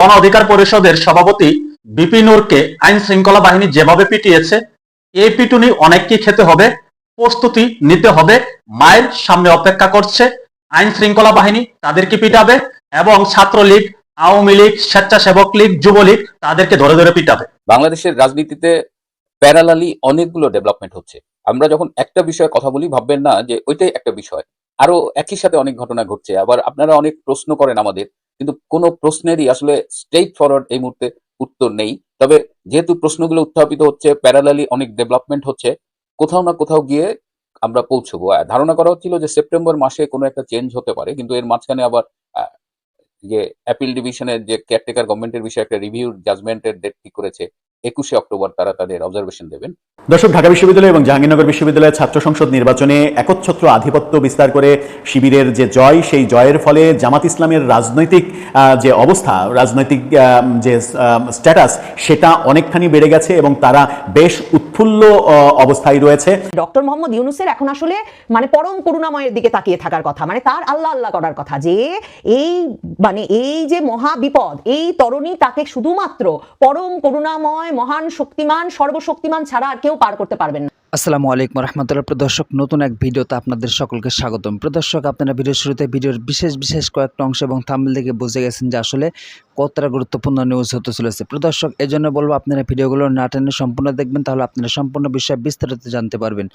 গণ অধিকার পরিষদের সভাপতি বিপি নূরকে আইন শৃঙ্খলা বাহিনী যেভাবে পিটিয়েছে, এই পিটুনি অনেককেই খেতে হবে, প্রস্তুতি নিতে হবে। মায়ের সামনে অপেক্ষা করছে আইন শৃঙ্খলা বাহিনী, তাদেরকে পিটাবে এবং ছাত্রলীগ, আওয়ামী লীগ, স্বেচ্ছাসেবক লীগ, যুবলীগ তাদেরকে ধরে ধরে পিটাবে। বাংলাদেশের রাজনীতিতে প্যারালালি অনেকগুলো ডেভেলপমেন্ট হচ্ছে। আমরা যখন একটা বিষয়ে কথা বলি ভাববেন না যে ওইটাই একটা বিষয়, আরো একই সাথে অনেক ঘটনা ঘটছে। আবার আপনারা অনেক প্রশ্ন করেন আমাদের, কিন্তু কোনো প্রশ্নেরই আসলে স্ট্রেইট ফরওয়ার্ড এই মুহূর্তে উত্তর নেই। তবে যেহেতু প্রশ্নগুলো উত্থাপিত হচ্ছে, প্যারালালি অনেক ডেভেলপমেন্ট হচ্ছে, কোথাও না কোথাও গিয়ে আমরা পৌঁছবো। ধারণা করা হচ্ছিল যে সেপ্টেম্বর মাসে কোনো একটা চেঞ্জ হতে পারে, কিন্তু এর মাঝখানে আবার যে অ্যাপিল ডিভিশনের যে কেয়ারটেকার গভর্নমেন্টের বিষয়ে একটা রিভিউ জাজমেন্টের ডেট ঠিক করেছে, 21শে অক্টোবর তারা তাদের অবজারভেশন দেবেন। দর্শক, ঢাকা বিশ্ববিদ্যালয় এবং জাহাঙ্গীরনগর বিশ্ববিদ্যালয়ের ছাত্র সংসদ নির্বাচনে একচ্ছত্র আধিপত্য বিস্তার করে শিবিরের যে জয়, সেই জয়ের ফলে জামাত ইসলামের রাজনৈতিক যে অবস্থা, রাজনৈতিক যে স্ট্যাটাস, সেটা অনেকখানি বেড়ে গেছে এবং তারা বেশ উৎফুল্ল অবস্থায় রয়েছে। ডক্টর মোহাম্মদ ইউনূসের এখন আসলে মানে পরম করুণাময়ের দিকে তাকিয়ে থাকার কথা, মানে তার আল্লাহ আল্লাহ করার কথা যে এই যে মহা বিপদ, এই তরণী তাকে শুধুমাত্র পরম করুণাময়, মহান, শক্তিমান, সর্বশক্তিমান ছাড়া আর কেউ পার করতে পারবেন না। আসসালামু আলাইকুম রহমতুল্লাহ। প্রদর্শক, নতুন এক ভিডিওতে আপনাদের সকলকে স্বাগতম। প্রদর্শক, আপনারা ভিডিওর শুরুতে ভিডিওর বিশেষ কয়েকটা অংশ এবং থাম্বনেল দেখে বুঝে গেছেন যে আসলে কতটা গুরুত্বপূর্ণ নিউজ হতে চলেছে। প্রদর্শক, এই জন্য বলবো আপনারা ভিডিওগুলো না টেনে সম্পূর্ণ দেখবেন, তাহলে আপনারা সম্পূর্ণ বিষয়ে বিস্তারিত জানতে পারবেন।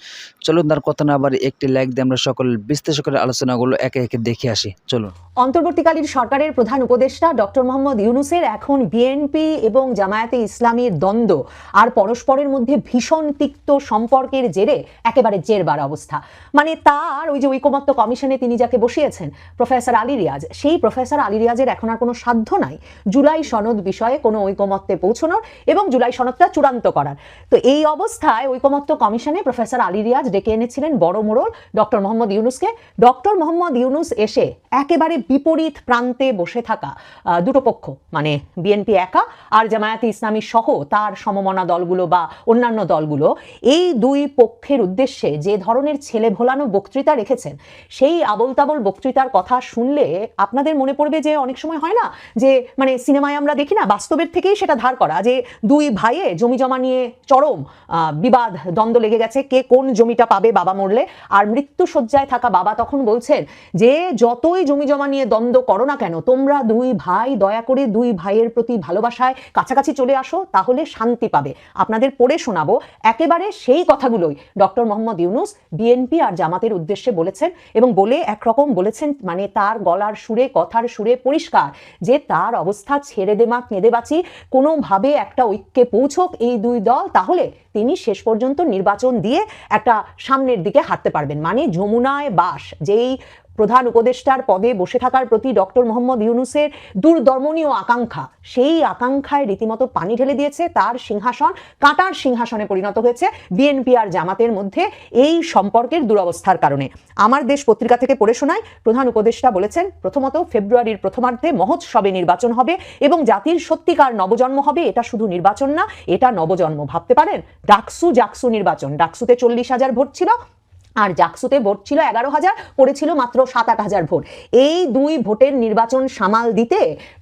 চলুন তার কথা না বাড়ি একটি লাইক দিয়ে আমরা সকল বিশ্লেষণ করে আলোচনাগুলো একে একে দেখে আসি। চলুন। অন্তর্বর্তীকালীন সরকারের প্রধান উপদেষ্টা ডক্টর মোহাম্মদ ইউনূসের এখন বিএনপি এবং জামায়াতে ইসলামীর দ্বন্দ্ব আর পরস্পরের মধ্যে ভীষণ তিক্ত সম্পর্কের জেরে একেবারে জেরবার অবস্থা। মানে তার ওই যে ঐকমত্য কমিশনে তিনি যাকে বসিয়েছেন প্রফেসর আলী রিয়াজ, সেই প্রফেসর আলী রিয়াজের এখন আর কোনো সাধ্য নাই জুলাই সনদ বিষয়ে কোনো ঐকমত্যে পৌঁছানোর এবং জুলাই সনদটা চূড়ান্ত করার। তো এই অবস্থায় ঐকমত্য কমিশনে প্রফেসর আলী রিয়াজ ডেকে এনেছিলেন বড় মোড়ল ডক্টর মোহাম্মদ ইউনূসকে। ডক্টর মোহাম্মদ ইউনূস এসে একেবারে বিপরীত প্রান্তে বসে থাকা দুটো পক্ষ, মানে বিএনপি একা আর জামায়াতে ইসলামী সহ তার সমমনা দলগুলো বা অন্যান্য দলগুলো, এই দুই পক্ষের উদ্দেশ্যে যে ধরনের ছেলে ভোলানো বক্তৃতা রেখেছেন, সেই আবল তাবল বক্তৃতার কথা শুনলে আপনাদের মনে পড়বে যে অনেক সময় হয় না যে মানে সিনেমায় আমরা দেখি না, বাস্তবের থেকেই সেটা ধার করা, যে দুই ভাইয়ে জমি জমা নিয়ে চরম বিবাদ দ্বন্দ্ব লেগে গেছে, কে কোন জমিটা পাবে বাবা মরলে। আর মৃত্যু শয্যায় থাকা বাবা তখন বলছেন যে যতই জমি জমা নিয়ে দ্বন্দ্ব করো না কেন, তোমরা দুই ভাই দয়া করে দুই ভাইয়ের প্রতি ভালোবাসায় কাছাকাছি চলে আসো, তাহলে শান্তি পাবে। আপনাদের পড়ে শোনাবো একেবারে সেই কথাগুলোই ডক্টর মোহাম্মদ ইউনূস বিএনপি আর জামাতের উদ্দেশ্যে বলেছেন, এবং বলে একরকম বলেছেন, মানে তার গলার সুরে, কথার সুরে পরিষ্কার যে তার অবস্থা ছেড়ে দেমা কেঁদে বাঁচি, কোনোভাবে একটা ঐক্যে পৌঁছক এই দুই দল, তাহলে তিনি শেষ পর্যন্ত নির্বাচন দিয়ে একটা সামনের দিকে হাঁটতে পারবেন। মানে যমুনায় বাস, যেই প্রধান উপদেষ্টার পদে বসে থাকার প্রতি ডক্টর মোহাম্মদ ইউনূসের দূরদর্মনীয় আকাঙ্ক্ষা, সেই আকাঙ্ক্ষায় রীতিমতো পানি ঢেলে দিয়েছে। তার সিংহাসন কাঁটার সিংহাসনে পরিণত হয়েছে বিএনপি আর জামাতের মধ্যে এই সম্পর্কের দুরবস্থার কারণে। আমার দেশ পত্রিকা থেকে পড়ে শোনায়, প্রধান উপদেষ্টা বলেছেন, প্রথমত ফেব্রুয়ারির প্রথমার্ধে মহোৎসবে নির্বাচন হবে এবং জাতির সত্যিকার নবজন্ম হবে। এটা শুধু নির্বাচন না, এটা নবজন্ম। ভাবতে পারেন, জাকসু নির্বাচন, ডাকসুতে 40,000 ভোট ছিল আর জাকসুতে ভোট ছিল 11,000, পড়েছিল মাত্র 7-8 হাজার ভোট। এই দুই ভোটের নির্বাচন সামাল দিতে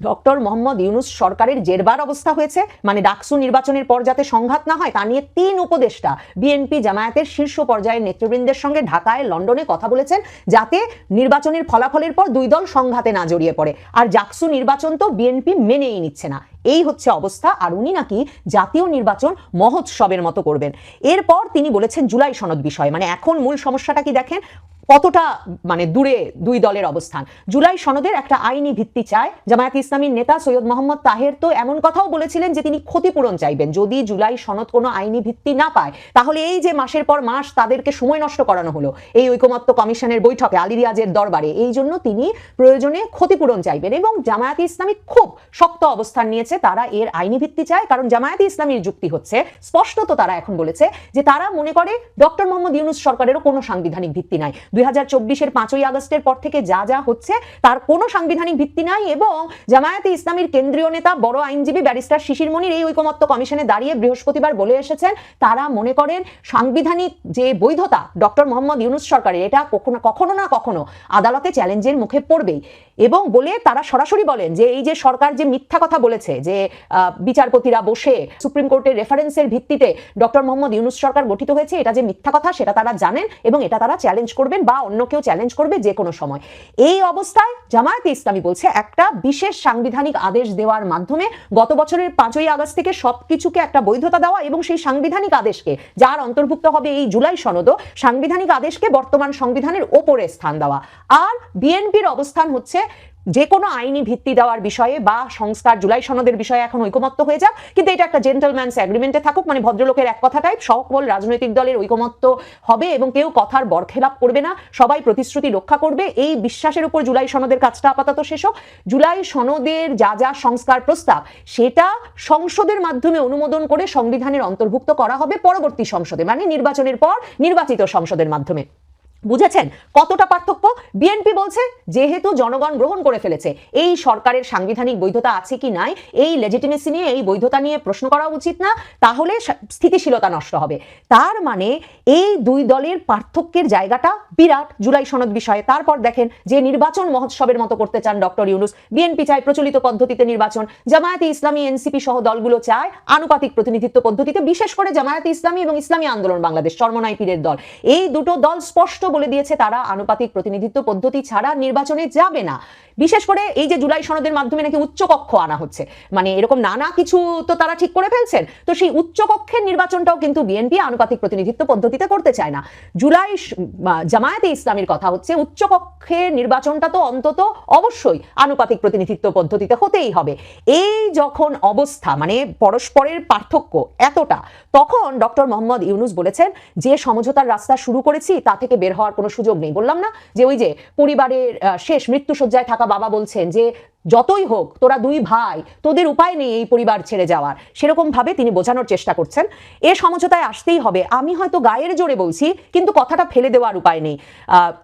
ডক্টর মোহাম্মদ ইউনূস সরকারের জেরবার অবস্থা হয়েছে। মানে ডাকসু নির্বাচনের পর যাতে সংঘাত না হয়, তা নিয়ে 3 উপদেষ্টা বিএনপি জামায়াতের শীর্ষ পর্যায়ের নেতৃবৃন্দের সঙ্গে ঢাকায়, লন্ডনে কথা বলেছেন, যাতে নির্বাচনের ফলাফলের পর দুই দল সংঘাতে না জড়িয়ে পড়ে। আর জাকসু নির্বাচন তো বিএনপি মেনেই নিচ্ছে না, এই হচ্ছে অবস্থা। আর উনি নাকি জাতীয় নির্বাচন মহোৎসবের মতো করবেন। এরপর তিনি বলেছেন জুলাই সনদ বিষয়, মানে এখন মূল সমস্যাটা কি দেখেন কতটা মানে দূরে দুই দলের অবস্থান। জুলাই সনদের একটা আইনি ভিত্তি চায়। জামায়াতে ইসলামীর নেতা সৈয়দ মোহাম্মদ তাহের তো এমন কথাও বলেছিলেন যে তিনি ক্ষতিপূরণ চাইবেন যদি জুলাই সনদ কোনো আইনি ভিত্তি না পায়। তাহলে এই যে মাসের পর মাস তাদেরকে সময় নষ্ট করানো হলো এই ঐকমত্য কমিশনের বৈঠকে আলী রিয়াজের দরবারে, এই জন্য তিনি প্রয়োজনে ক্ষতিপূরণ চাইবেন। এবং জামায়াতে ইসলামী খুব শক্ত অবস্থান নিয়েছে, তারা এর আইনি ভিত্তি চায়। কারণ জামায়াতে ইসলামীর যুক্তি হচ্ছে, স্পষ্টত তারা এখন বলেছে যে তারা মনে করে ডক্টর মোহাম্মদ ইউনূস সরকারেরও কোনো সাংবিধানিক ভিত্তি নাই। 2024-এর 5ই আগস্টের পর থেকে যা হচ্ছে তার কোনো সাংবিধানিক ভিত্তি নাই। এবং জামায়াতে ইসলামীর কেন্দ্রীয় নেতা বড় আইনজীবী ব্যারিস্টার শিশির মনির এই ঐকমত্য কমিশনে দাঁড়িয়ে বৃহস্পতিবার বলে এসেছেন, তারা মনে করেন সাংবিধানিক যে বৈধতা ডক্টর মোহাম্মদ ইউনূস সরকারের, এটা কখনো না কখনো আদালতে চ্যালেঞ্জের মুখে পড়বেই। এবং বলে তারা সরাসরি বলেন যে এই যে সরকার যে মিথ্যা কথা বলেছে যে বিচারপতিরা বসে সুপ্রিম কোর্টের রেফারেন্সের ভিত্তিতে ডক্টর মোহাম্মদ ইউনূস সরকার গঠিত হয়েছে, এটা যে মিথ্যা কথা সেটা তারা জানেন এবং এটা তারা চ্যালেঞ্জ করবেন বা অন্য কেউ চ্যালেঞ্জ করবে যে কোনো সময়। এই অবস্থায় জামায়াতে ইসলামী বলছে একটা বিশেষ সাংবিধানিক আদেশ দেওয়ার মাধ্যমে গত বছরের 5ই আগস্ট থেকে সবকিছুকে একটা বৈধতা দেওয়া এবং সেই সাংবিধানিক আদেশকে, যার অন্তর্ভুক্ত হবে এই জুলাই সনদও, সাংবিধানিক আদেশকে বর্তমান সংবিধানের ওপরে স্থান দেওয়া। আর বিএনপির অবস্থান হচ্ছে যে কোনো আইনি ভিত্তি দেওয়ার বিষয়ে বা সংস্কার জুলাই সনদের বিষয়ে এখন ঐকমত্য হয়ে যাক, কিন্তু এটা একটা জেন্টলম্যানস এগ্রিমেন্টে থাকুক, মানে ভদ্রলোকের এক কথা টাইপ, সকল রাজনৈতিক দলের ঐকমত্য হবে এবং কেউ কথার বরখেলাপ করবে না, সবাই প্রতিশ্রুতি রক্ষা করবে, এই বিশ্বাসের উপর জুলাই সনদের কাজটা আপাতত শেষ হোক। জুলাই সনদের যা যা সংস্কার প্রস্তাব সেটা সংসদের মাধ্যমে অনুমোদন করে সংবিধানের অন্তর্ভুক্ত করা হবে পরবর্তী সংসদে, মানে নির্বাচনের পর নির্বাচিত সংসদের মাধ্যমে। বুঝেছেন কতটা পার্থক্য? বিএনপি বলছে যেহেতু জনগণ গ্রহণ করে ফেলেছে, এই সরকারের সাংবিধানিক বৈধতা আছে কি নাই, এই লেজিটিমেসি নিয়ে, এই বৈধতা নিয়ে প্রশ্ন করা উচিত না, তাহলে স্থিতিশীলতা নষ্ট হবে। তার মানে এই দুই দলের পার্থক্যের জায়গাটা বিরাট জুলাই সনদ বিষয়ে। তারপর দেখেন যে নির্বাচন মহোৎসবের মতো করতে চান ডক্টর ইউনূস, বিএনপি চায় প্রচলিত পদ্ধতিতে নির্বাচন, জামায়াতে ইসলামী এনসিপি সহ দলগুলো চায় আনুপাতিক প্রতিনিধিত্ব পদ্ধতিতে, বিশেষ করে জামায়াতে ইসলামী এবং ইসলামী আন্দোলন বাংলাদেশ চরমনাই পীরের দল, এই দুটো দল স্পষ্ট বলে দিয়েছে তারা আনুপাতিক প্রতিনিধিত্ব পদ্ধতি ছাড়া নির্বাচনে যাবে না। বিশেষ করে এই যে জুলাই সনদের মাধ্যমে নাকি উচ্চকক্ষ আনা হচ্ছে, মানে এরকম নানা কিছু তো তারা ঠিক করে ফেলছেন, তো সেই উচ্চকক্ষের নির্বাচনটাও কিন্তু বিএনপি আনুপাতিক প্রতিনিধিত্ব পদ্ধতিতে করতে চায় না। জুলাই জামায়াতে ইসলামীর কথা হচ্ছে উচ্চকক্ষের নির্বাচনটা তো অন্তত অবশ্যই আনুপাতিক প্রতিনিধিত্ব পদ্ধতিতে হতেই হবে। এই যখন অবস্থা, মানে পরস্পরের পার্থক্য এতটা, তখন ডক্টর মোহাম্মদ ইউনূস বলেছেন যে সমঝোতার রাস্তা শুরু করেছি তা থেকে বের হওয়ার কোনো সুযোগ নেই। বললাম না যে ওই যে পরিবারের শেষ মৃত্যুশয্যায় থাকা বাবা বলছেন যে যতই হোক তোরা দুই ভাই, তোদের উপায় নেই এই পরিবার ছেড়ে যাওয়ার, সেরকম ভাবে তিনি বোঝানোর চেষ্টা করছেন এ সমঝোতায় আসতেই হবে। আমি হয়তো গায়ের জোরে বলছি কিন্তু কথাটা ফেলে দেওয়ার উপায় নেই।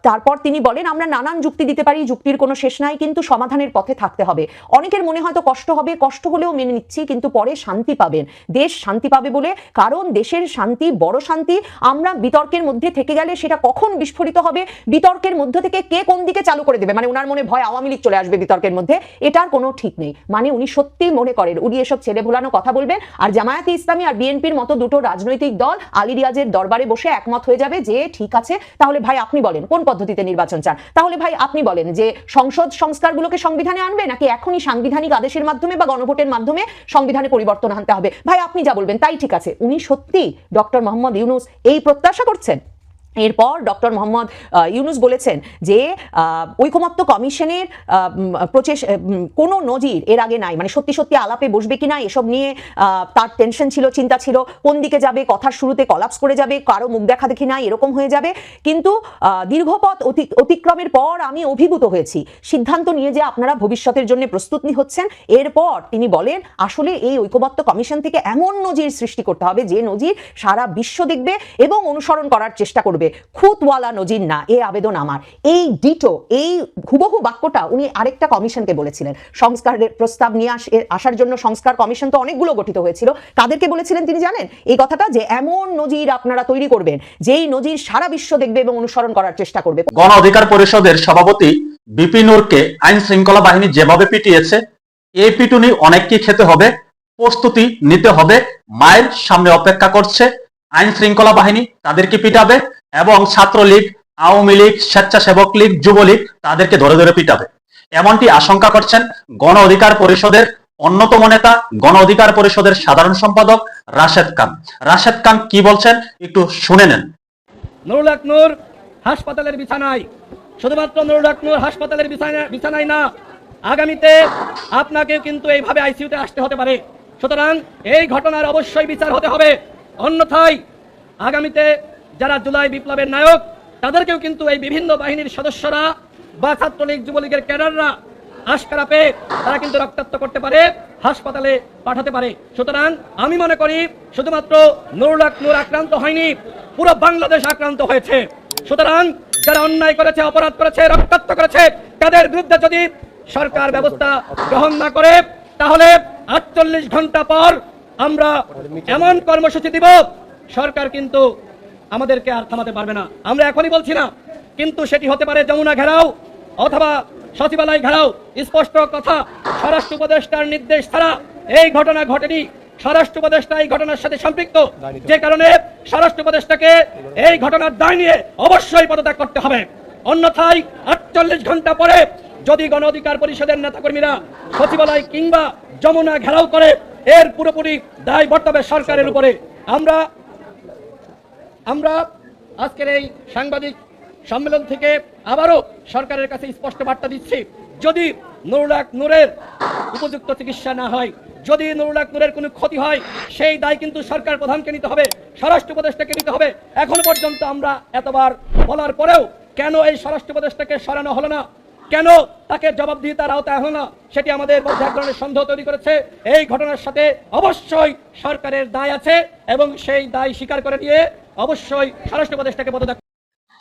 তারপর তিনি বলেন আমরা নানান যুক্তি দিতে পারি, যুক্তির কোনো শেষ নাই, কিন্তু সমাধানের পথে থাকতে হবে। অনেকের মনে হয়তো কষ্ট হবে, কষ্ট হলেও মেনে নিচ্ছি, কিন্তু পরে শান্তি পাবেন, দেশ শান্তি পাবে বলে, কারণ দেশের শান্তি বড় শান্তি। আমরা বিতর্কের মধ্যে থেকে গেলে সেটা কখন বিস্ফোরিত হবে, বিতর্কের মধ্য থেকে কে কোন দিকে চালু করে দেবে, মানে ওনার মনে ভয় আওয়ামী লীগ চলে আসবে বিতর্কের মধ্যে, এটার কোনো ঠিক নেই। মানে উনি সত্যি মনে করেন উনি এসব ছেলে ভোলানো কথা বলবেন, আর জামায়াতে ইসলামী আর বিএনপির মতো দুটো রাজনৈতিক দল আলী রিয়াজের দরবারে বসে একমত হয়ে যাবে যে ঠিক আছে, তাহলে ভাই আপনি বলেন কোন পদ্ধতিতে নির্বাচন চান, তাহলে ভাই আপনি বলেন যে সংসদ সংস্কারগুলোকে সংবিধানে আনবে নাকি এখনই সাংবিধানিক আদেশের মাধ্যমে বা গণভোটের মাধ্যমে সংবিধানে পরিবর্তন আনতে হবে, ভাই আপনি যা বলবেন তাই ঠিক আছে। উনি সত্যি ডক্টর মোহাম্মদ ইউনূস এই প্রত্যাশা করছেন? এরপর ডক্টর মোহাম্মদ ইউনূস বলেছেন যে ঐকমত্য কমিশনের কোনো নজির এর আগে নাই, মানে সত্যি সত্যি আলাপে বসবে কিনা এসব নিয়ে তার টেনশন ছিল, চিন্তা ছিল, কোন দিকে যাবে, কথার শুরুতে কলাপস করে যাবে, কারো মুখ দেখা দেখি নাই এরকম হয়ে যাবে। কিন্তু দীর্ঘপথ অতিক্রমের পর আমি অভিভূত হয়েছি, সিদ্ধান্ত নিয়ে যে আপনারা ভবিষ্যতের জন্য প্রস্তুতি হচ্ছেন। এরপর তিনি বলেন আসলে এই ঐকমত্য কমিশন থেকে এমন নজির সৃষ্টি করতে হবে যে নজির সারা বিশ্ব দেখবে এবং অনুসরণ করার চেষ্টা করবে, খুঁতওয়ালা নজির না। এ আবেদন আমার। এই ডিটো, এই হুবহু বাক্যটা উনি আরেকটা কমিশনকে বলেছিলেন। সংস্কারের প্রস্তাব নিয়ে আসার জন্য সংস্কার কমিশন তো অনেকগুলো গঠিত হয়েছিল, তাদেরকে বলেছিলেন তিনি জানেন এই কথাটা, যে এমন নজির আপনারা তৈরি করবেন যেই নজির সারা বিশ্ব দেখবে এবং অনুসরণ করার চেষ্টা করবে। গণ অধিকার পরিষদের সভাপতি বিপি নূরকে আইন শৃঙ্খলা বাহিনী যেভাবে পিটিয়েছে, এই পিটুনি অনেককে খেতে হবে, প্রস্তুতি নিতে হবে। মায়ের সামনে অপেক্ষা করছে আইন শৃঙ্খলা বাহিনী, তাদেরকে পিটাবে এবং ছাত্রলীগ, আওয়ামী লীগ, স্বেচ্ছাসেবক লীগ, যুবলীগ তাদেরকে ধরে ধরে পিটাবে, এমনটি আশঙ্কা করছেন গণ অধিকার পরিষদের অন্যতম নেতা, গণ অধিকার পরিষদের সাধারণ সম্পাদক রাশেদ খান। রাশেদ খান কি বলছেন একটু শুনে নেন। নুরুল হক নূর হাসপাতালের বিছানায়, শুধুমাত্র নুরুল হক নূর হাসপাতালের বিছানায় না, আগামীতে আপনাকে কিন্তু এইভাবে আইসিইউতে আসতে হতে পারে। সুতরাং এই ঘটনার অবশ্যই বিচার হতে হবে, অন্যথায় আগামীতে যারা জুলাই বিপ্লবের নায়ক তাদেরকেও কিন্তু এই বিভিন্ন বাহিনীর সদস্যরা বা ছাত্রলীগ, যুবলীগের ক্যাডাররা আশকারা পেয়ে তারা কিন্তু রক্তাক্ত করতে পারে, হাসপাতালে পাঠাতে পারে। সুতরাং আমি মনে করি শুধুমাত্র নুরুল হক নূর আক্রান্ত হয়নি, পুরো বাংলাদেশ আক্রান্ত হয়েছে। সুতরাং যারা অন্যায় করেছে, অপরাধ করেছে, রক্তাক্ত করেছে, তাদের বিরুদ্ধে যদি সরকার ব্যবস্থা গ্রহণ না করে তাহলে 48 ঘন্টা পর আমরা এমন কর্মসূচি দিব, সরকার কিন্তু আমাদেরকে আর থামাতে পারবে না। আমরা এখনই বলছি না, কিন্তু সেটি হতে পারে যমুনা ঘেরাও অথবা সচিবালয় ঘেরাও স্পষ্ট কথা, স্বরাষ্ট্র উপদেষ্টার নির্দেশ ছাড়া এই ঘটনা ঘটেনি। স্বরাষ্ট্র উপদেষ্টা এই ঘটনার সাথে সম্পৃক্ত, যে কারণে স্বরাষ্ট্র উপদেষ্টাকে এই ঘটনার দায় নিয়ে অবশ্যই পদত্যাগ করতে হবে। অন্যথায় 48 ঘন্টা পরে যদি গণ অধিকার পরিষদের নেতাকর্মীরা সচিবালয় কিংবা যমুনা ঘেরাও করে, এর পুরোপুরি দায় বর্তাবে সরকারের উপরে। আমরা আজকের এই সাংবাদিক সম্মেলন থেকে আবারও সরকারের কাছে স্পষ্ট বার্তা দিচ্ছি, যদি নুরুল হক নূরের উপযুক্ত চিকিৎসা না হয়, যদি নুরুল হক নূরের কোনো ক্ষতি হয়, সেই দায় কিন্তু সরকার প্রধানকে নিতে হবে, স্বরাষ্ট্র উপদেষ্টাকে নিতে হবে। এখন পর্যন্ত আমরা এতবার বলার পরেও কেন এই স্বরাষ্ট্র উপদেষ্টাকে সরানো হলো না, কেন তাকে জবাবদিহিতার আওতায় হলো না, সেটি আমাদের মধ্যে এক ধরনের সন্দেহ তৈরি করেছে। এই ঘটনার সাথে অবশ্যই সরকারের দায় আছে এবং সেই দায় স্বীকার করে নিয়ে অবশ্যই স্বরাষ্ট্র উপদেষ্টাকে পদত্যাগ।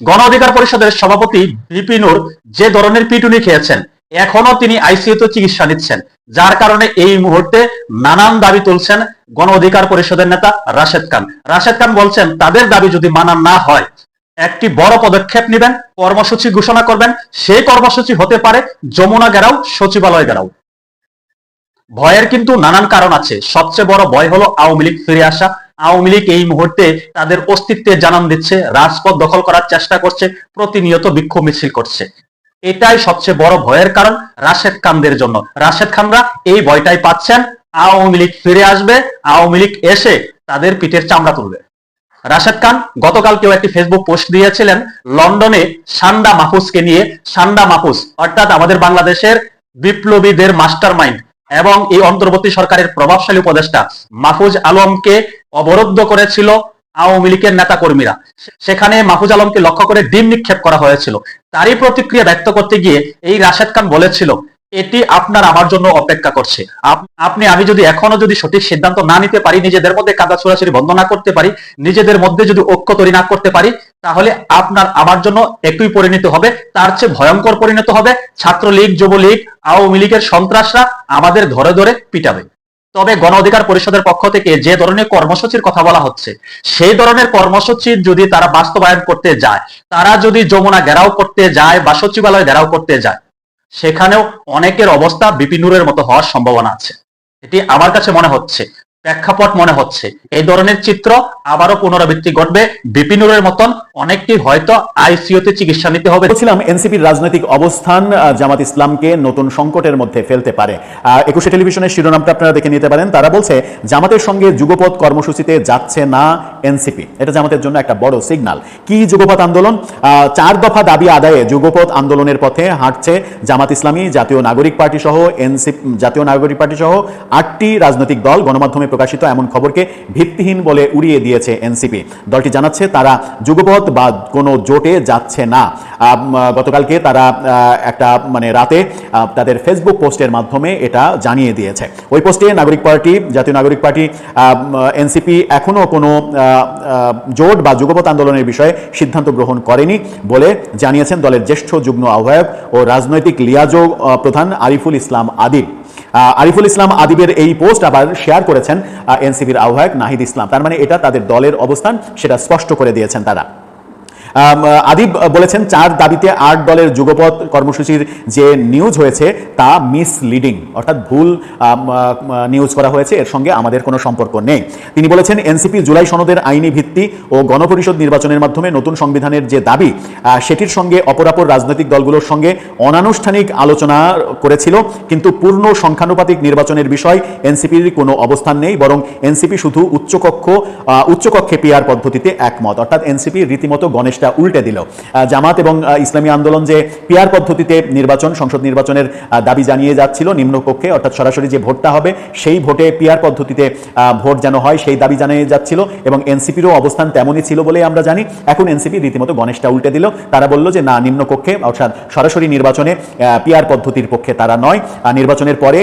গণ অধিকার পরিষদের সভাপতি ভিপি নূর যে ধরনের পিটুনি খেয়েছেন, এখনো তিনি আইসিইউতে চিকিৎসা নিচ্ছেন, যার কারণে এই মুহূর্তে নানান দাবি তুলছেন গণ অধিকার পরিষদের নেতা রাশেদ খান। রাশেদ খান বলছেন তাদের দাবি যদি মানা না হয় একটি বড় পদক্ষেপ নেবেন, কর্মসূচি ঘোষণা করবেন। সেই কর্মসূচি হতে পারে যমুনা ঘেরাও, সচিবালয় ঘেরাও। ভয়ের কিন্তু নানান কারণ আছে। সবচেয়ে বড় ভয় হলো আওয়ামী লীগ ফিরে আসা। আওয়ামী লীগ এই মুহূর্তে তাদের অস্তিত্বের জানান দিচ্ছে, রাজপথ দখল করার চেষ্টা করছে, প্রতিনিয়ত বিক্ষোভ মিছিল করছে। এটাই সবচেয়ে বড় ভয়ের কারণ রাশেদ খানদের জন্য। রাশেদ খানরা এই ভয়টাই পাচ্ছেন, আওয়ামী লীগ ফিরে আসবে, আওয়ামী লীগ এসে তাদের পিঠের চামড়া তুলবে। রাশেদ খান গতকালকেও একটি ফেসবুক পোস্ট দিয়েছিলেন লন্ডনে সান্ডা মাহফুজকে নিয়ে। সান্ডা মাহফুজ অর্থাৎ আমাদের বাংলাদেশের বিপ্লবীদের মাস্টার মাইন্ড এবং এই অন্তর্বর্তী সরকারের প্রভাবশালী উপদেষ্টা মাহফুজ আলমকে অবরুদ্ধ করেছিল আওয়ামী লীগের নেতা কর্মীরা। সেখানে মাহফুজ আলমকে লক্ষ্য করে ডিম নিক্ষেপ করা হয়েছিল। তারই প্রতিক্রিয়া ব্যক্ত করতে গিয়ে এই রাশেদ খান বলেছিল, এটি আপনার আমার জন্য অপেক্ষা করছে। আমি যদি এখনো সঠিক সিদ্ধান্ত না নিতে পারি, নিজেদের মধ্যে কাদা ছোড়াছুড়ি বন্ধ না করতে পারি, নিজেদের মধ্যে যদি ঐক্য তৈরি না করতে পারি, তাহলে আপনার আমার জন্য একই পরিণত হবে, তার চেয়ে ভয়ঙ্কর পরিণত হবে। ছাত্রলীগ, যুবলীগ, আওয়ামী লীগের সন্ত্রাসরা আমাদের ধরে ধরে পিটাবে। তবে গণ অধিকার পরিষদের পক্ষ থেকে যে ধরনের কর্মসূচির কথা বলা হচ্ছে, সেই ধরনের কর্মসূচি যদি তারা বাস্তবায়ন করতে যায়, তারা যদি যমুনা ঘেরাও করতে যায় বা সচিবালয় ঘেরাও করতে যায়, সেখানেও অনেকের অবস্থা ভিপি নূরের মতো হওয়ার সম্ভাবনা আছে। এটি আমার কাছে মনে হচ্ছে, প্রেক্ষাপট মনে হচ্ছে এই ধরনের চিত্র আবারও পুনরাবৃত্তি ঘটবে। ভিপি নূরের মতন অনেকটি হয়তো আইসিইউতে চিকিৎসা নিতে হবে। বলছিলাম এনসিপির রাজনৈতিক অবস্থান জামাত ইসলামকে নতুন সংকটের মধ্যে ফেলতে পারে। 21 টেলিভিশনের শিরোনামটা আপনারা দেখে নিতে পারেন। তারা বলছে জামাতের সঙ্গে যুগপথ কর্মসূচিতে যাচ্ছে না এনসিপি। এটা জামাতের জন্য একটা বড় সিগন্যাল। কি যুগপথ আন্দোলন? 4 দফা দাবি আদায়ে যুগপথ আন্দোলনের পথে হাঁটছে জামাত ইসলামী, জাতীয় নাগরিক পার্টি সহ জাতীয় নাগরিক পার্টি সহ 8টি রাজনৈতিক দল। গণমাধ্যমে প্রকাশিত এমন খবরকে ভিত্তিহীন বলে উড়িয়ে দিয়েছে এনসিপি। দলটি জানাচ্ছে তারা যুগপথ বা কোনো জোটে যাচ্ছে না। গতকালকে তারা একটা রাতে তাদের ফেসবুক পোস্টের মাধ্যমে এটা জানিয়ে দিয়েছে। ওই পোস্টে নাগরিক পার্টি, জাতীয় নাগরিক পার্টি, এনসিপি এখনো কোনো জোট বা যুগপথ আন্দোলনের বিষয়ে সিদ্ধান্ত গ্রহণ করেনি বলে জানিয়েছেন দলের জ্যেষ্ঠ যুগ্ম আহ্বায়ক ও রাজনৈতিক লিয়াজো প্রধান আরিফুল ইসলাম আদিব। আরিফুল ইসলাম আদিবের এই পোস্ট আবার শেয়ার করেছেন এনসিপির আহ্বায়ক নাহিদ ইসলাম। তার মানে এটা তাদের দলের অবস্থান, সেটা স্পষ্ট করে দিয়েছেন তারা। আদিব বলেছেন 4 দাবিতে 8 দলের যুগপথ কর্মসূচির যে নিউজ হয়েছে তা মিসলিডিং, অর্থাৎ ভুল নিউজ করা হয়েছে, এর সঙ্গে আমাদের কোনো সম্পর্ক নেই। তিনি বলেছেন এনসিপি জুলাই সনদের আইনি ভিত্তি ও গণপরিষদ নির্বাচনের মাধ্যমে নতুন সংবিধানের যে দাবি, সেটির সঙ্গে অপরাপর রাজনৈতিক দলগুলোর সঙ্গে অনানুষ্ঠানিক আলোচনা করেছিল, কিন্তু পূর্ণ সংখ্যানুপাতিক নির্বাচনের বিষয় এনসিপির কোনো অবস্থান নেই, বরং এনসিপি শুধু উচ্চকক্ষে পিআর পদ্ধতিতে একমত। অর্থাৎ এনসিপি রীতিমতো গণেশটা উল্টে দিল। জামাত এবং ইসলামী আন্দোলন যে পিআর পদ্ধতিতে নির্বাচন, সংসদ নির্বাচনের দাবি জানিয়ে যাচ্ছিল নিম্নকক্ষে, অর্থাৎ সরাসরি যে ভোটটা হবে সেই ভোটে পিআর পদ্ধতিতে ভোট যেন হয় সেই দাবি জানিয়ে যাচ্ছিল, এবং এনসিপিরও অবস্থান তেমনই ছিল বলে আমরা জানি। এখন এনসিপি রীতিমতো গণেশটা উল্টে দিল। তারা বলল যে না, নিম্নকক্ষে অর্থাৎ সরাসরি নির্বাচনে পিআর পদ্ধতির পক্ষে তারা নয়। নির্বাচনের পরে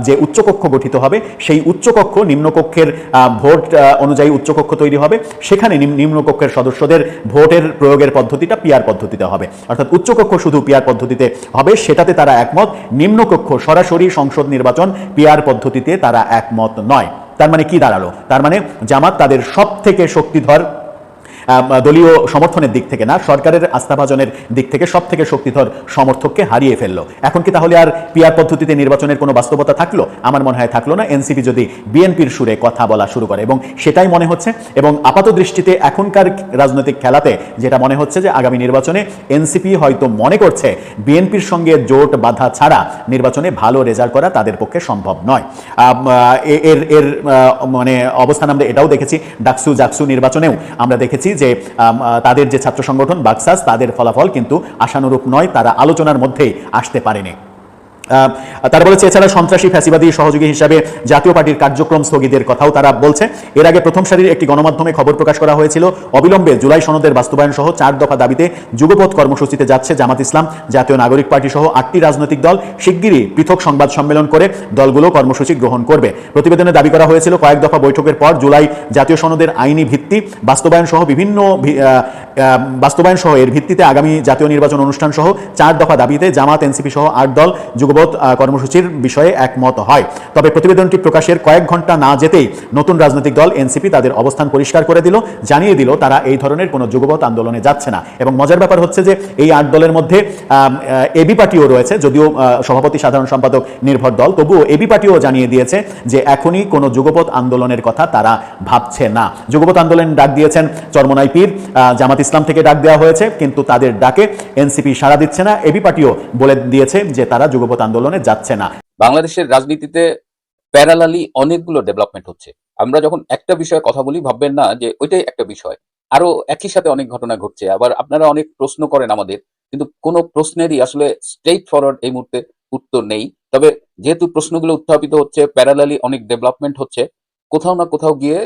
যে উচ্চকক্ষ গঠিত হবে সেই উচ্চকক্ষ নিম্নকক্ষের ভোট অনুযায়ী উচ্চকক্ষ তৈরি হবে, সেখানে নিম্নকক্ষের সদস্যদের ভোটের প্রয়োগের পদ্ধতিটা পিআর পদ্ধতিতে হবে। অর্থাৎ উচ্চকক্ষ শুধু পিআর পদ্ধতিতে হবে, সেটাতে তারা একমত। নিম্নকক্ষ সরাসরি সংসদ নির্বাচন পিআর পদ্ধতিতে তারা একমত নয়। তার মানে কি দাঁড়ালো? তার মানে জামাত তাদের সব থেকে শক্তিধর দলীয় সমর্থনের দিক থেকে না, সরকারের আস্থাভাজনের দিক থেকে সব থেকে শক্তিধর সমর্থককে হারিয়ে ফেললো। এখন কি তাহলে আর পিআর পদ্ধতিতে নির্বাচনের কোনো বাস্তবতা থাকলো? আমার মনে হয় থাকলো না, এনসিপি যদি বিএনপির সুরে কথা বলা শুরু করে, এবং সেটাই মনে হচ্ছে। এবং আপাত দৃষ্টিতে এখনকার রাজনৈতিক খেলাতে যেটা মনে হচ্ছে যে আগামী নির্বাচনে এনসিপি হয়তো মনে করছে বিএনপির সঙ্গে জোট বাঁধা ছাড়া নির্বাচনে ভালো রেজাল্ট করা তাদের পক্ষে সম্ভব নয়। এর এর মানে অবস্থান আমরা এটাও দেখেছি, ডাকসু জাকসু নির্বাচনেও আমরা দেখেছি যে তাদের যে ছাত্র সংগঠন বাকসাস, তাদের ফলাফল কিন্তু আশানুরূপ নয়, তারা আলোচনার মধ্যেই আসতে পারেনি। তারা বলেছে এছাড়া সন্ত্রাসী ফ্যাসিবাদী সহযোগী হিসাবে জাতীয় পার্টির কার্যক্রম স্থগিতের কথাও তারা বলছে। এর আগে প্রথম সারির একটি গণমাধ্যমে খবর প্রকাশ করা হয়েছিল, অবিলম্বে জুলাই সনদের বাস্তবায়ন সহ 4 দফা দাবিতে যুগপৎ কর্মসূচিতে যাচ্ছে জামাত ইসলাম, জাতীয় নাগরিক পার্টি সহ 8টি রাজনৈতিক দল। শিগগিরই পৃথক সংবাদ সম্মেলন করে দলগুলো কর্মসূচি গ্রহণ করবে। প্রতিবেদনে দাবি করা হয়েছিল কয়েক দফা বৈঠকের পর জুলাই জাতীয় সনদের আইনি ভিত্তি বাস্তবায়ন সহ এর ভিত্তিতে আগামী জাতীয় নির্বাচন অনুষ্ঠান সহ 4 দফা দাবিতে জামাত, এনসিপি সহ 8 দল যুগপৎ কর্মসূচির বিষয়ে একমত হয়। তবে প্রতিবেদনটি প্রকাশের কয়েক ঘন্টা না যেতেই নতুন রাজনৈতিক দল এনসিপি তাদের অবস্থান পরিষ্কার করে দিল, জানিয়ে দিল তারা এই ধরনের কোনো যুগপৎ আন্দোলনে যাচ্ছে না। এবং মজার ব্যাপার হচ্ছে যে এই 8 দলের মধ্যে এবি পার্টিও রয়েছে, যদিও সভাপতি সাধারণ সম্পাদক নির্ভর দল, তবুও এবি পার্টিও জানিয়ে দিয়েছে যে এখনই কোনো যুগপৎ আন্দোলনের কথা তারা ভাবছে না। যুগপৎ আন্দোলন ডাক দিয়েছেন চরমোনাই পীর, জামাত ইসলাম থেকে ডাক দেওয়া হয়েছে, কিন্তু তাদের ডাকে এনসিপি সাড়া দিচ্ছে না। এবি পার্টিও বলে দিয়েছে যে তারা যুগপৎ আন্দোলনে যাচ্ছে না। বাংলাদেশের রাজনীতিতে প্যারালালি অনেকগুলো ডেভেলপমেন্ট হচ্ছে। আমরা যখন একটা বিষয়ে কথা বলি ভাববেন না যে ওইটাই একটা বিষয়, আরো একই সাথে অনেক ঘটনা ঘটছে। আবার আপনারা অনেক প্রশ্ন করেন আমাদের, কিন্তু কোনো প্রশ্নেরই আসলে স্ট্রেইট ফরওয়ার্ড এই মুহূর্তে উত্তর নেই। তবে যেহেতু প্রশ্নগুলো উত্থাপিত হচ্ছে, প্যারালালি অনেক ডেভেলপমেন্ট হচ্ছে, কোথাও না কোথাও গিয়ে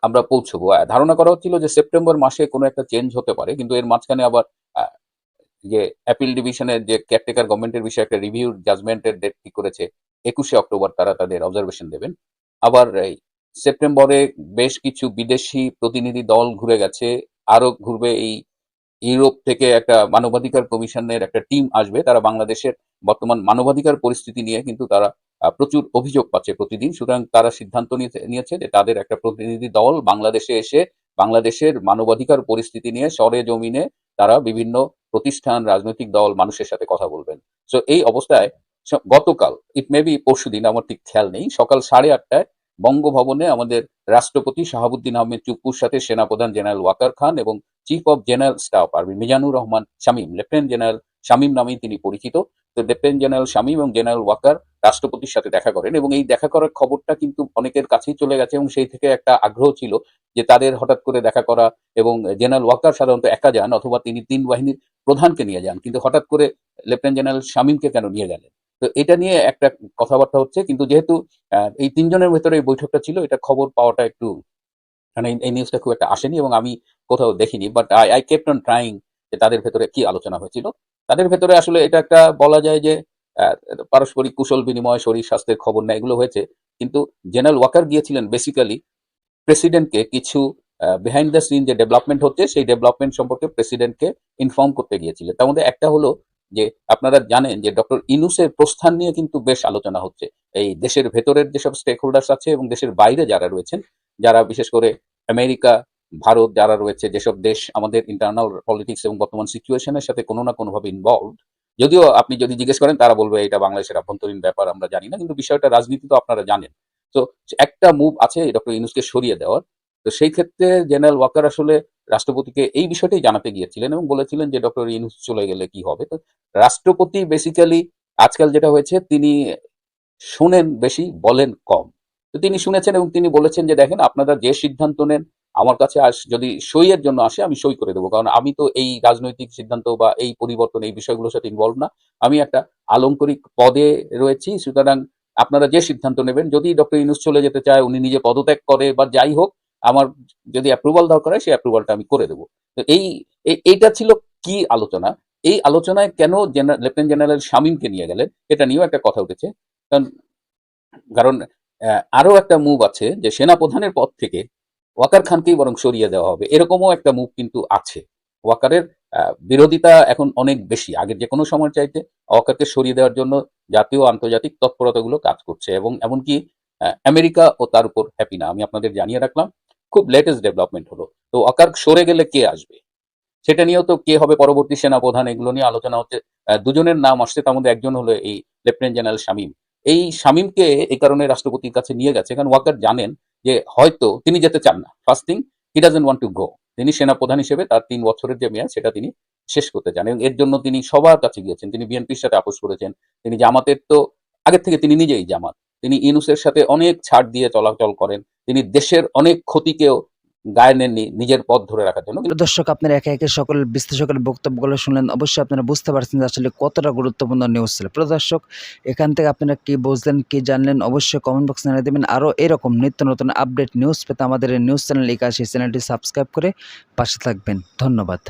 আমরা পৌঁছবো। ধারণা করা হচ্ছিল যে সেপ্টেম্বর মাসে কোনো একটা চেঞ্জ হতে পারে, কিন্তু এর মাঝখানে আবার যে অ্যাপিল ডিভিশনের যে কেয়ারটেকার গভর্নমেন্টের বিষয়ে একটা রিভিউ জাজমেন্টের ডেট ঠিক করেছে 21শে অক্টোবর তারা তাদের অবজারভেশন দেবেন। আবার এই সেপ্টেম্বরে বেশ কিছু বিদেশি প্রতিনিধি দল ঘুরে গেছে, আরো ঘুরবে। এই ইউরোপ থেকে একটা মানবাধিকার কমিশনের একটা টিম আসবে, তারা বাংলাদেশের বর্তমান মানবাধিকার পরিস্থিতি নিয়ে কিন্তু তারা প্রচুর অভিযোগ পাচ্ছে প্রতিদিন। সুতরাং তারা সিদ্ধান্ত নিয়েছে যে তাদের একটা প্রতিনিধি দল বাংলাদেশে এসে বাংলাদেশের মানবাধিকার পরিস্থিতি নিয়ে সরে জমিনে তারা বিভিন্ন প্রতিষ্ঠান, রাজনৈতিক দল, মানুষের সাথে কথা বলবেন। সো এই অবস্থায় গতকাল, ইট মে বি পরশুদিন, আমার ঠিক খেয়াল নেই, সকাল 8:30টায় বঙ্গভবনে আমাদের রাষ্ট্রপতি শাহাবুদ্দিন আহমেদ চুপ্পুর সাথে সেনাপ্রধান জেনারেল ওয়াকার খান এবং chief of general staff army Mizanur Rahman Shamim, lieutenant general Shamim নামেই তিনি পরিচিত, তো লেফটেন্যান্ট জেনারেল শামীম এবং জেনারেল ওয়াকার রাষ্ট্রপতির সাথে দেখা করেন। এবং এই দেখা করার খবরটা কিন্তু অনেকের কাছেই চলে গেছে, এবং সেই থেকে একটা আগ্রহ ছিল যে তাদের হঠাৎ করে দেখা করা। এবং জেনারেল ওয়াকার সাধারণত একা যান, অথবা তিনি 3 বাহিনীর প্রধানকে নিয়ে যান, কিন্তু হঠাৎ করে লেফটেন্যান্ট জেনারেল শামীমকে কেন নিয়ে গেলেন? তো এটা নিয়ে একটা কথাবার্তা হচ্ছে। কিন্তু যেহেতু এই 3 জনের ভেতরে এই বৈঠকটা ছিল, এটা খবর পাওয়াটা একটু, মানে এই নিউজটা খুব একটা আসেনি এবং আমি কোথাও দেখিনি। But I kept on trying যে তাদের ভেতরে কি আলোচনা হয়েছিল। তাদের ভেতরে আসলে এটা একটা বলা যায় যে পারস্পরিক কুশল বিনিময়, শরীর স্বাস্থ্যের খবর নেয়, এগুলো হয়েছে। কিন্তু জেনারেল ওয়াকার গিয়েছিলেন বেসিক্যালি প্রেসিডেন্টকে কিছু বিহাইন্ড দ্য সিন যে ডেভেলপমেন্ট হচ্ছে সেই ডেভেলপমেন্ট সম্পর্কে প্রেসিডেন্টকে ইনফর্ম করতে গিয়েছিলেন। তার মধ্যে একটা হলো যে আপনারা জানেন যে ডক্টর ইউনূসের প্রস্থান নিয়ে কিন্তু বেশ আলোচনা হচ্ছে। এই দেশের ভেতরের যেসব স্টেক হোল্ডার্স আছে এবং দেশের বাইরে যারা রয়েছেন, যারা বিশেষ করে আমেরিকা, ভারত যারা রয়েছে, যেসব দেশ আমাদের ইন্টারনাল পলিটিক্স এবং বর্তমান সিচুয়েশনের সাথে কোনো না কোনোভাবে ইনভলভ, যদিও আপনি যদি জিজ্ঞেস করেন তারা বলবে এটা বাংলাদেশের আভ্যন্তরীণ ব্যাপার, আমরা জানি না, কিন্তু বিষয়টা রাজনীতি তো আপনারা জানেন। তো একটা মুভ আছে ডক্টর ইউনূসকে সরিয়ে দেওয়ার। তো সেই ক্ষেত্রে জেনারেল ওয়াকার আসলে রাষ্ট্রপতিকে এই বিষয়টাই জানাতে গিয়েছিলেন এবং বলেছিলেন যে ডক্টর ইউনূস চলে গেলে কি হবে। তো রাষ্ট্রপতি বেসিক্যালি আজকাল যেটা হয়েছে, তিনি শোনেন বেশি, বলেন কম। তো তিনি শুনেছেন এবং তিনি বলেছেন যে দেখেন, আপনারা যে সিদ্ধান্ত নেন আমার কাছে যদি সইয়ের জন্য আসে আমি সই করে দেবো, কারণ আমি তো এই রাজনৈতিক সিদ্ধান্ত বা এই পরিবর্তন এই বিষয়গুলোর সাথে ইনভলভ না, আমি একটা আলংকরিক পদে রয়েছি। সুতরাং আপনারা যে সিদ্ধান্ত নেবেন, যদি ডক্টর ইউনূস চলে যেতে চায়, উনি নিজে পদত্যাগ করে বা যাই হোক, আমার যদি অ্যাপ্রুভাল দরকার হয় সেই অ্যাপ্রুভালটা আমি করে দেবো। তো এইটা ছিল কি আলোচনা। এই আলোচনায় কেন লেফটেন্যান্ট জেনারেল শামীমকে নিয়ে গেলেন এটা নিয়েও একটা কথা উঠেছে। কারণ আরো একটা মুভ আছে যে সেনাপ্রধানের পদ থেকে ওয়াকার খানকেই বরং সরিয়ে দেওয়া হবে, এরকমও একটা মুভ কিন্তু আছে। ওয়াকারের বিরোধিতা এখন অনেক বেশি, আগের যে কোনো সময় চাইতে ওয়াকারকে সরিয়ে দেওয়ার জন্য জাতীয় আন্তর্জাতিক তৎপরতাগুলো কাজ করছে, এবং এমনকি আমেরিকা ও তার উপর হ্যাপি না। আমি আপনাদের জানিয়ে রাখলাম খুব লেটেস্ট ডেভেলপমেন্ট হলো। তো ওয়াকার সরে গেলে কে আসবে, সেটা নিয়েও তো কে হবে পরবর্তী সেনাপ্রধান, এগুলো নিয়ে আলোচনা হচ্ছে। দুজনের নাম আসছে, তার মধ্যে একজন হলো এই লেফটেন্যান্ট জেনারেল শামীম। এই শামীমকে এই কারণে রাষ্ট্রপতির কাছে নিয়ে গেছে, কারণ ওয়াকার জানেন যে হয়তো তিনি যেতে চান না। First thing, he doesn't want to go. তিনি সেনাপ্রধান হিসেবে তার 3 বছরের যে মেয়াদ সেটা তিনি শেষ করতে চান, এবং এর জন্য তিনি সবার কাছে গিয়েছেন। তিনি বিএনপির সাথে আপোষ করেছেন, তিনি জামাতের তো আগের থেকে তিনি নিজেই জামাত, তিনি ইউনূসের সাথে অনেক ছাড় দিয়ে চলাচল করেন, তিনি দেশের অনেক ক্ষতিকেও গায়ে নেননি নিজের পথ ধরে রাখার জন্য। দর্শক, আপনারা একে একে সকল বিশ্লেষকের বক্তব্যগুলো শুনলেন, অবশ্যই আপনারা বুঝতে পারছেন যে আসলে কতটা গুরুত্বপূর্ণ নিউজ ছিল। দর্শক, এখান থেকে আপনারা কি বুঝলেন, কি জানলেন, অবশ্যই কমেন্ট বক্সে জানিয়ে দেবেন। আরও এরকম নিত্য নতুন আপডেট নিউজ পেতে আমাদের এই নিউজ চ্যানেল একাশি চ্যানেলটি সাবস্ক্রাইব করে পাশে থাকবেন। ধন্যবাদ।